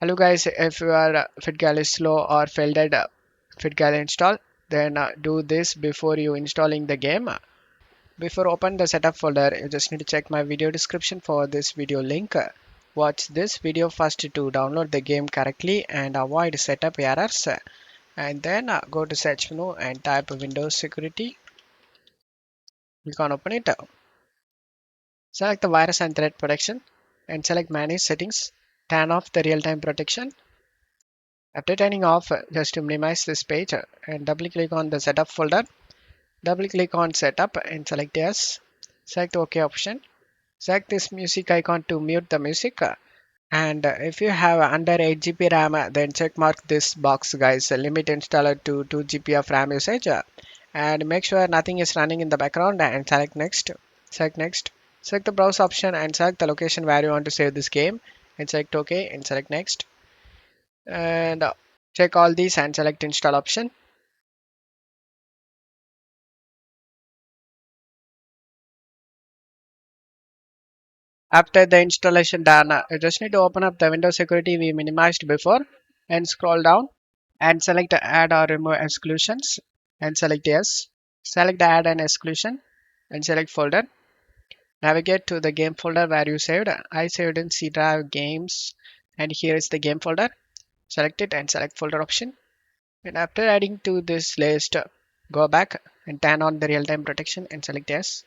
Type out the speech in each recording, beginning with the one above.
Hello guys, if your FitGirl is slow or failed at FitGirl install, then do this before you installing the game. Before open the setup folder, you just need to check my video description for this video link. Watch this video first to download the game correctly and avoid setup errors. And then go to search menu and type Windows Security. Click on open it. Select the virus and threat protection and select manage settings. Turn off the real-time protection. After turning off, just to minimize this page and double click on the setup folder, double click on setup and select yes. Select OK option. Select this music icon to mute the music. And if you have under 8 GB RAM, then check mark this box, guys. Limit installer to 2 GB of RAM usage. And make sure nothing is running in the background and select next. Select next. Select the browse option and select the location where you want to save this game. And select OK and select next. And check all these and select install option. After the installation done, you just need to open up the Windows security we minimized before and scroll down and select add or remove exclusions and select yes. Select the add and exclusion and select folder. Navigate to the game folder where you saved. I saved in C drive games and here is the game folder. Select it and select folder option. And after adding to this list, go back and turn on the real-time protection and select yes.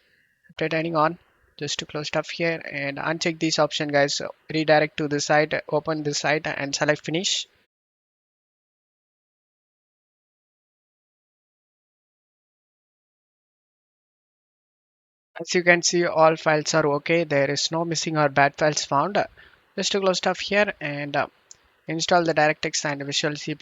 After turning on, just to close stuff here and uncheck this option, guys. So redirect to the site, open the site and select finish. As you can see, all files are okay. There is no missing or bad files found. Just to close stuff here and install the DirectX and Visual C++.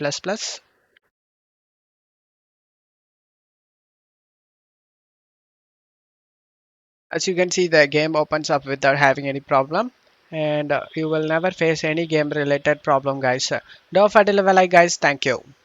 As you can see, the game opens up without having any problem. And you will never face any game related problem, guys. Don't forget to leave a like, guys. Thank you.